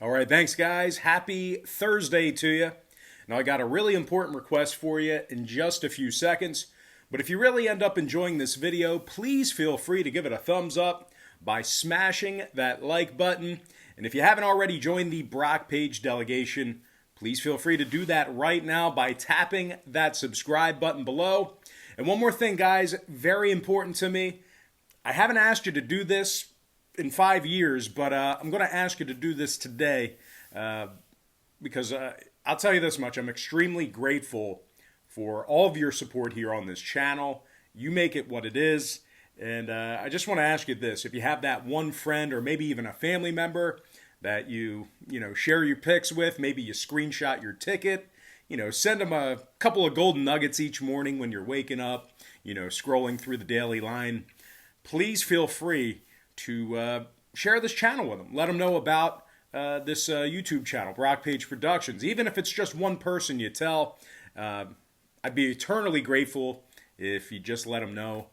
All right, thanks, guys. Happy Thursday to you. Now, I got a really important request for you in just a few seconds. But if you really end up enjoying this video, please feel free to give it a thumbs up by smashing that like button. And if you haven't already joined the Brock Page delegation, please feel free to do that right now by tapping that subscribe button below. And one more thing, guys, very important to me. I haven't asked you to do this in 5 years, but I'm going to ask you to do this today because I'll tell you this much. I'm extremely grateful for all of your support here on this channel. You make it what it is. And I just want to ask you this. If you have that one friend or maybe even a family member that you share your picks with, maybe you screenshot your ticket, send them a couple of golden nuggets each morning when you're waking up, scrolling through the daily line. Please feel free to share this channel with them. Let them know about this YouTube channel, Brock Page Productions. Even if it's just one person you tell, I'd be eternally grateful if you just let them know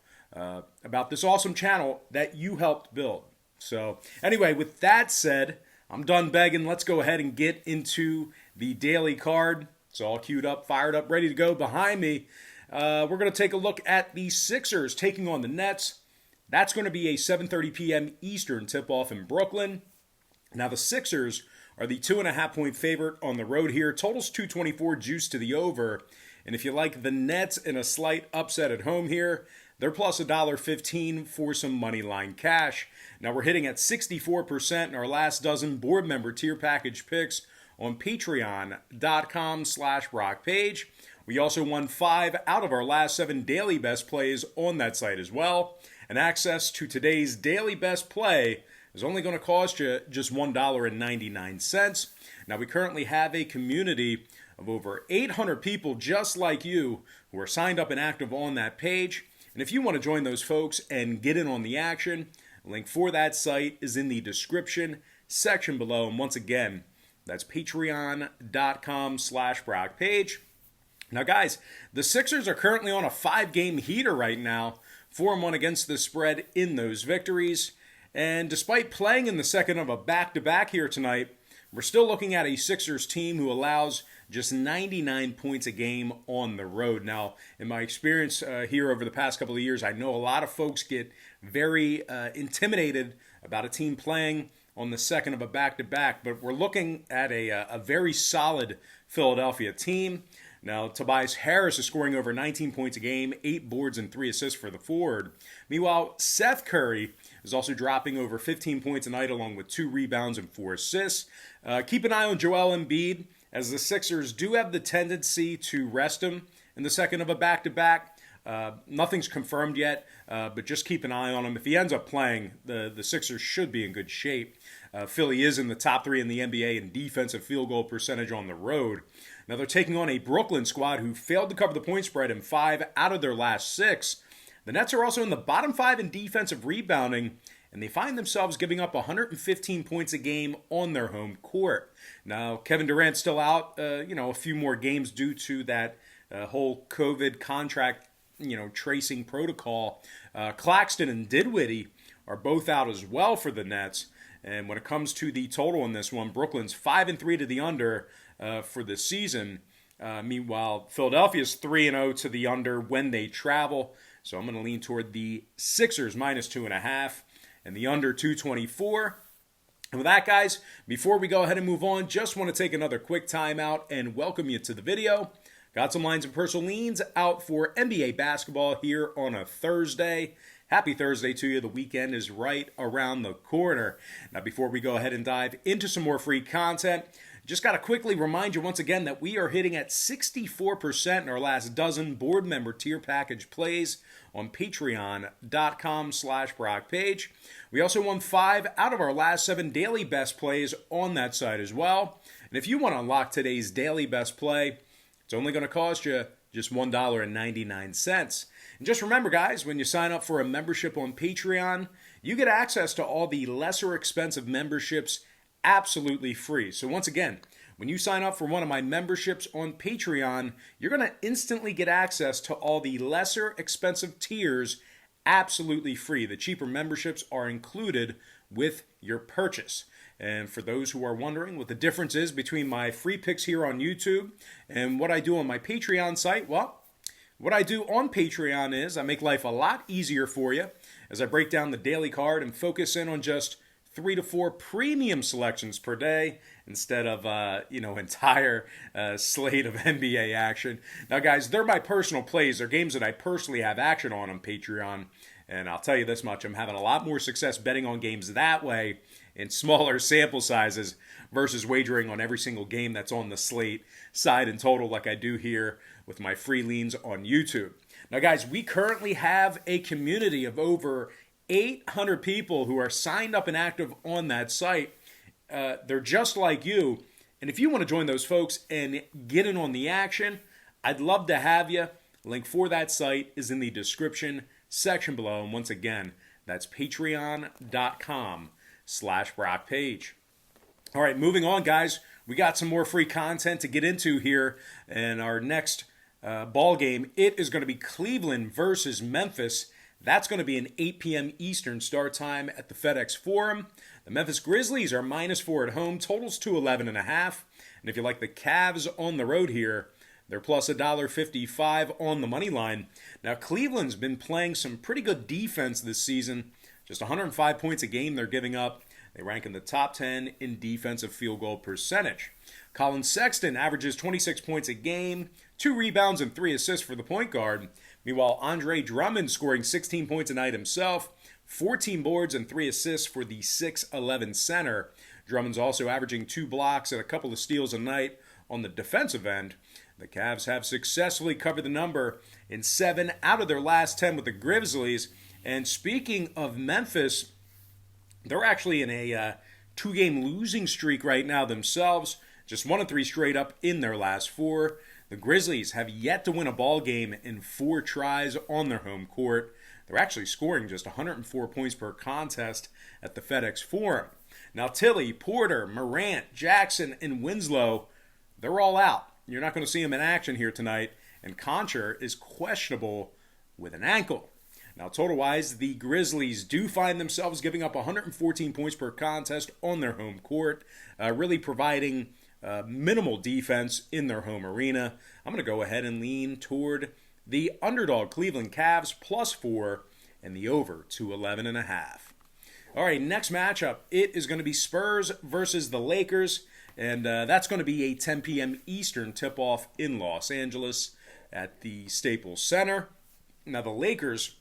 about this awesome channel that you helped build. So anyway, with that said, I'm done begging. Let's go ahead and get into the daily card. It's all queued up, fired up, ready to go behind me. We're going to take a look at the Sixers taking on the Nets. That's going to be a 7:30 p.m. Eastern tip-off in Brooklyn. Now, the Sixers are the 2.5-point favorite on the road here. Total's 224, juice to the over. And if you like the Nets in a slight upset at home here, they're plus $1.15 for some money line cash. Now, we're hitting at 64% in our last dozen board member tier package picks on patreon.com/BrockPage. We also won 5 out of our last 7 daily best plays on that site as well. And access to today's daily best play is only going to cost you just $1.99. Now, we currently have a community of over 800 people just like you who are signed up and active on that page. And if you want to join those folks and get in on the action, a link for that site is in the description section below. And once again, that's patreon.com/BrockPage. Now, guys, the Sixers are currently on a 5-game heater right now. 4-1 against the spread in those victories. And despite playing in the second of a back-to-back here tonight, we're still looking at a Sixers team who allows just 99 points a game on the road. Now, in my experience here over the past couple of years, I know a lot of folks get very intimidated about a team playing on the second of a back-to-back, but we're looking at a very solid Philadelphia team. Now, Tobias Harris is scoring over 19 points a game, 8 boards and 3 assists for the forward. Meanwhile, Seth Curry is also dropping over 15 points a night along with 2 rebounds and 4 assists. Keep an eye on Joel Embiid, as the Sixers do have the tendency to rest him in the second of a back-to-back. Nothing's confirmed yet, but just keep an eye on him. If he ends up playing, the Sixers should be in good shape. Philly is in the top 3 in the NBA in defensive field goal percentage on the road. Now, they're taking on a Brooklyn squad who failed to cover the point spread in 5 out of their last 6. The Nets are also in the bottom 5 in defensive rebounding, and they find themselves giving up 115 points a game on their home court. Now, Kevin Durant's still out, a few more games due to that whole COVID contract, tracing protocol. Claxton and Dinwiddie are both out as well for the Nets. And when it comes to the total in this one, Brooklyn's 5-3 to the under for the season. Meanwhile, Philadelphia's 3-0 to the under when they travel. So I'm going to lean toward the Sixers minus 2.5 and the under 224. And with that, guys, before we go ahead and move on, just want to take another quick timeout and welcome you to the video. Got some lines and personal leans out for NBA basketball here on a Thursday. Happy Thursday to you. The weekend is right around the corner. Now, before we go ahead and dive into some more free content, just got to quickly remind you once again that we are hitting at 64% in our last dozen board member tier package plays on patreon.com/BrockPage. We also won 5 out of our last 7 daily best plays on that site as well. And if you want to unlock today's daily best play, it's only going to cost you just $1.99. And just remember, guys, when you sign up for a membership on Patreon, you get access to all the lesser expensive memberships absolutely free. So once again, when you sign up for one of my memberships on Patreon, you're going to instantly get access to all the lesser expensive tiers absolutely free. The cheaper memberships are included with your purchase. And for those who are wondering what the difference is between my free picks here on YouTube and what I do on my Patreon site, well, what I do on Patreon is I make life a lot easier for you as I break down the daily card and focus in on just 3 to 4 premium selections per day instead of entire slate of NBA action. Now, guys, they're my personal plays. They're games that I personally have action on Patreon. And I'll tell you this much, I'm having a lot more success betting on games that way in smaller sample sizes versus wagering on every single game that's on the slate, side and total, like I do here with my free leans on YouTube. Now, guys, we currently have a community of over 800 people who are signed up and active on that site. They're just like you. And if you want to join those folks and get in on the action, I'd love to have you. Link for that site is in the description section below. And once again, that's patreon.com/BrockPage. All right, moving on, guys. We got some more free content to get into here. And our next ball game, it is going to be Cleveland versus Memphis. That's going to be an 8 p.m. Eastern start time at the FedEx Forum. The Memphis Grizzlies are -4 at home. Totals to 11.5. And if you like the Cavs on the road here, they're plus $1.55 on the money line. Now, Cleveland's been playing some pretty good defense this season. Just 105 points a game they're giving up. They rank in the top 10 in defensive field goal percentage. Colin Sexton averages 26 points a game, 2 rebounds and 3 assists for the point guard. Meanwhile, Andre Drummond scoring 16 points a night himself, 14 boards and 3 assists for the 6'11 center. Drummond's also averaging 2 blocks and a couple of steals a night on the defensive end. The Cavs have successfully covered the number in 7 out of their last 10 with the Grizzlies. And speaking of Memphis, they're actually in a 2-game losing streak right now themselves. Just 1-3 straight up in their last 4. The Grizzlies have yet to win a ball game in 4 tries on their home court. They're actually scoring just 104 points per contest at the FedEx Forum. Now, Tilly, Porter, Morant, Jackson, and Winslow, they're all out. You're not going to see them in action here tonight. And Concher is questionable with an ankle. Now, total-wise, the Grizzlies do find themselves giving up 114 points per contest on their home court, really providing minimal defense in their home arena. I'm going to go ahead and lean toward the underdog Cleveland Cavs +4 and the over to 11.5. All right, next matchup, it is going to be Spurs versus the Lakers, and that's going to be a 10 p.m. Eastern tip-off in Los Angeles at the Staples Center. Now, the Lakers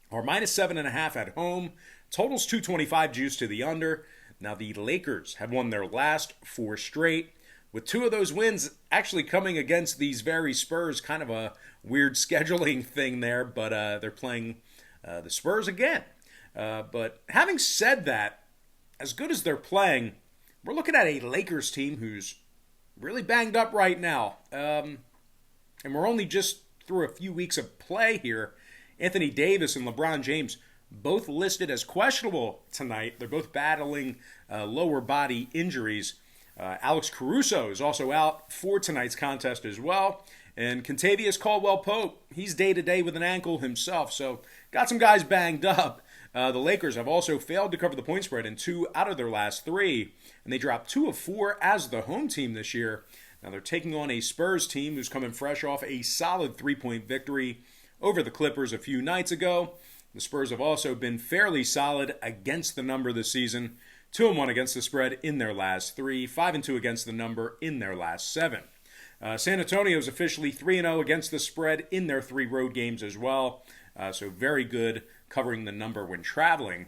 are -7.5 at home. Totals 225 juice to the under. Now, the Lakers have won their last 4 straight, with 2 of those wins actually coming against these very Spurs. Kind of a weird scheduling thing there, but they're playing the Spurs again. But having said that, as good as they're playing, we're looking at a Lakers team who's really banged up right now. And we're only just through a few weeks of play here. Anthony Davis and LeBron James both listed as questionable tonight. They're both battling lower body injuries. Alex Caruso is also out for tonight's contest as well. And Kentavious Caldwell-Pope, he's day-to-day with an ankle himself. So got some guys banged up. The Lakers have also failed to cover the point spread in 2 out of their last 3. And they dropped 2 of 4 as the home team this year. Now they're taking on a Spurs team who's coming fresh off a solid 3-point victory over the Clippers a few nights ago. The Spurs have also been fairly solid against the number this season. 2-1 against the spread in their last 3. 5-2 against the number in their last 7. San Antonio is officially 3-0 against the spread in their 3 road games as well. So very good covering the number when traveling.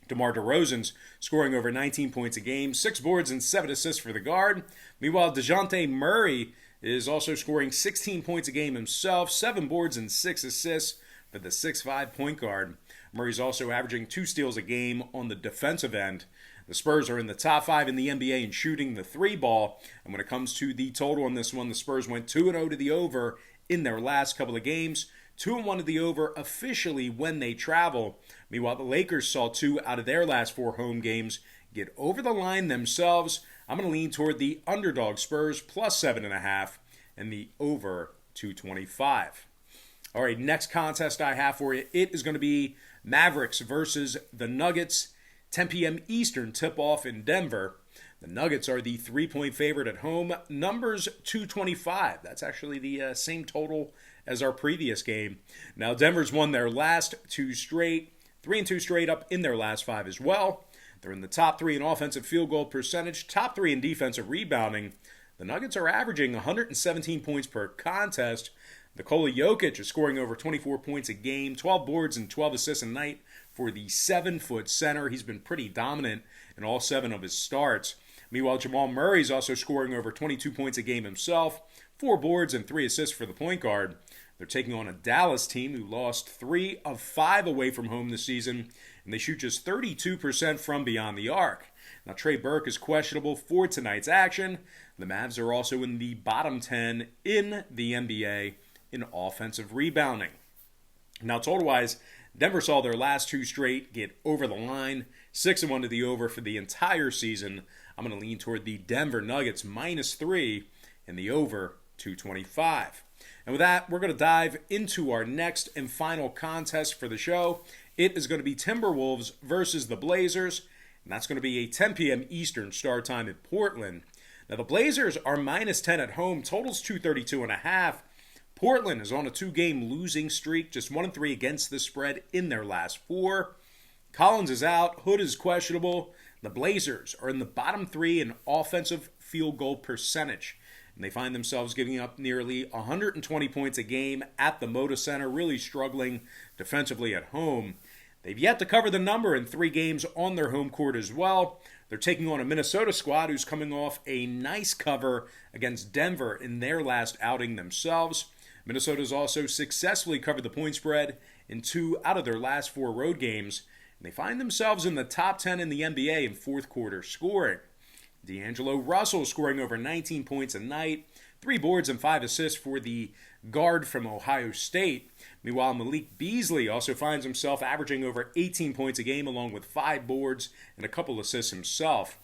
DeMar DeRozan's scoring over 19 points a game, 6 boards and 7 assists for the guard. Meanwhile, DeJounte Murray is also scoring 16 points a game himself, 7 boards and 6 assists for the 6'5 point guard. Murray's also averaging 2 steals a game on the defensive end. The Spurs are in the top 5 in the NBA in shooting the 3 ball. And when it comes to the total on this one, the Spurs went 2-0 to the over in their last couple of games. 2-1 to the over officially when they travel. Meanwhile, the Lakers saw 2 out of their last 4 home games get over the line themselves. I'm going to lean toward the underdog Spurs +7.5 and the over 225. All right, next contest I have for you, it is going to be Mavericks versus the Nuggets. 10 p.m. Eastern tip-off in Denver. The Nuggets are the 3-point favorite at home. Numbers 225. That's actually the same total as our previous game. Now, Denver's won their last 2 straight, 3-2 straight up in their last 5 as well. They're in the top 3 in offensive field goal percentage, top 3 in defensive rebounding. The Nuggets are averaging 117 points per contest. Nikola Jokic is scoring over 24 points a game, 12 boards and 12 assists a night for the 7-foot center. He's been pretty dominant in all 7 of his starts. Meanwhile, Jamal Murray is also scoring over 22 points a game himself, 4 boards and 3 assists for the point guard. They're taking on a Dallas team who lost 3 of 5 away from home this season, and they shoot just 32% from beyond the arc. Now, Trey Burke is questionable for tonight's action. The Mavs are also in the bottom 10 in the NBA in offensive rebounding. Now, total-wise, Denver saw their last 2 straight get over the line, 6-1 to the over for the entire season. I'm going to lean toward the Denver Nuggets -3 and the over 225. And with that, we're going to dive into our next and final contest for the show. It is going to be Timberwolves versus the Blazers, and that's going to be a 10 p.m. Eastern start time in Portland. Now, the Blazers are -10 at home, totals 232.5. Portland is on a 2-game losing streak, just 1-3 against the spread in their last 4. Collins is out, Hood is questionable. The Blazers are in the bottom 3 in offensive field goal percentage, and they find themselves giving up nearly 120 points a game at the Moda Center, really struggling defensively at home. They've yet to cover the number in 3 games on their home court as well. They're taking on a Minnesota squad who's coming off a nice cover against Denver in their last outing themselves. Minnesota's also successfully covered the point spread in 2 out of their last 4 road games, and they find themselves in the top 10 in the NBA in fourth quarter scoring. D'Angelo Russell scoring over 19 points a night, 3 boards and 5 assists for the guard from Ohio State. Meanwhile, Malik Beasley also finds himself averaging over 18 points a game along with 5 boards and a couple assists himself.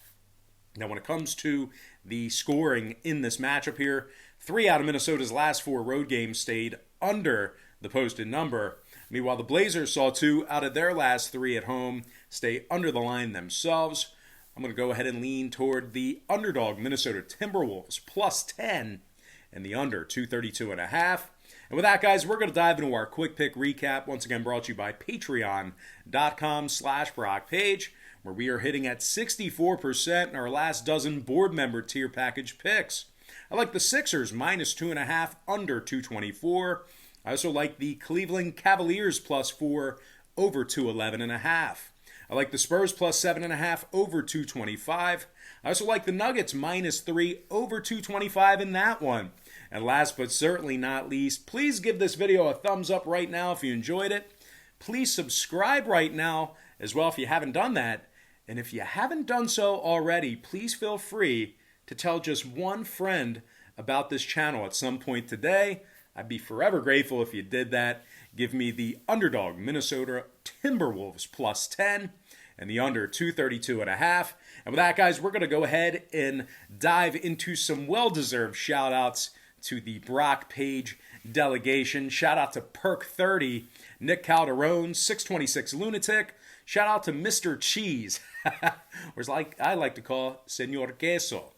Now, when it comes to the scoring in this matchup here, 3 out of Minnesota's last 4 road games stayed under the posted number. Meanwhile, the Blazers saw 2 out of their last 3 at home stay under the line themselves. I'm going to go ahead and lean toward the underdog Minnesota Timberwolves +10 and the under 232.5. And with that, guys, we're going to dive into our quick pick recap, once again brought to you by patreon.com/BrockPage, where we are hitting at 64% in our last dozen board member tier package picks. I like the Sixers -2.5 under 224. I also like the Cleveland Cavaliers +4 over 211.5. I like the Spurs +7.5 over 225. I also like the Nuggets -3 over 225 in that one. And last but certainly not least, please give this video a thumbs up right now if you enjoyed it. Please subscribe right now as well if you haven't done that. And if you haven't done so already, please feel free to tell just one friend about this channel at some point today. I'd be forever grateful if you did that. Give me the underdog Minnesota Timberwolves +10 and the under 232.5. And with that, guys, we're going to go ahead and dive into some well-deserved shout-outs to the Brock Page delegation. Shout out to Perk30, Nick Calderon, 626 Lunatic. Shout out to Mr. Cheese, or as I like to call Senor Queso.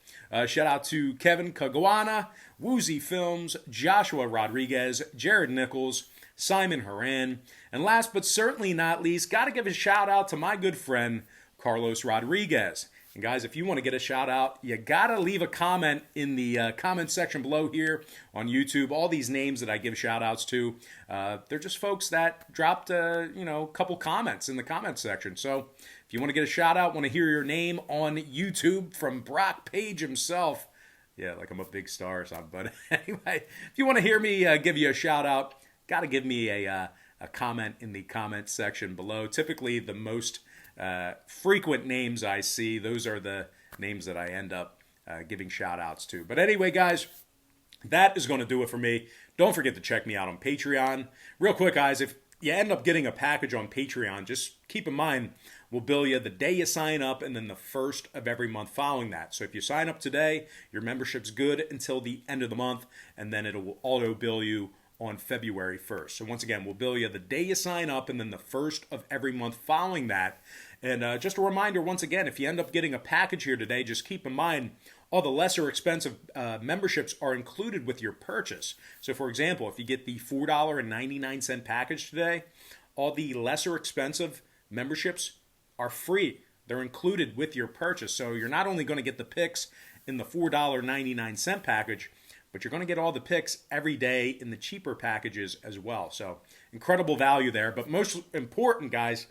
Shout out to Kevin Caguana, Woozy Films, Joshua Rodriguez, Jared Nichols, Simon Haran, and last but certainly not least, got to give a shout out to my good friend Carlos Rodriguez. And guys, if you want to get a shout out, you got to leave a comment in the comment section below here on YouTube. All these names that I give shout outs to, they're just folks that dropped a couple comments in the comment section. So if you want to get a shout out, want to hear your name on YouTube from Brock Page himself, yeah, like I'm a big star or something. But anyway, if you want to hear me give you a shout out, got to give me a comment in the comment section below. Typically, the most frequent names I see, those are the names that I end up giving shout outs to. But anyway, guys, that is going to do it for me. Don't forget to check me out on Patreon. Real quick, guys, if you end up getting a package on Patreon, just keep in mind, we'll bill you the day you sign up and then the first of every month following that. So if you sign up today, your membership's good until the end of the month, and then it will auto bill you on February 1st. So once again, we'll bill you the day you sign up and then the first of every month following that. And just a reminder, once again, if you end up getting a package here today, just keep in mind all the lesser expensive memberships are included with your purchase. So for example, if you get the $4.99 package today, all the lesser expensive memberships are free. They're included with your purchase. So you're not only going to get the picks in the $4.99 package, but you're going to get all the picks every day in the cheaper packages as well. So incredible value there. But most important, guys,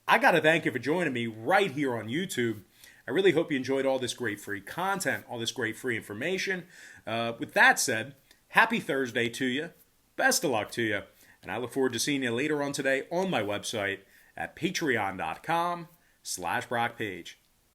I got to thank you for joining me right here on YouTube. I really hope you enjoyed all this great free content, all this great free information. With that said, happy Thursday to you. Best of luck to you. And I look forward to seeing you later on today on my website at patreon.com/BrockPage.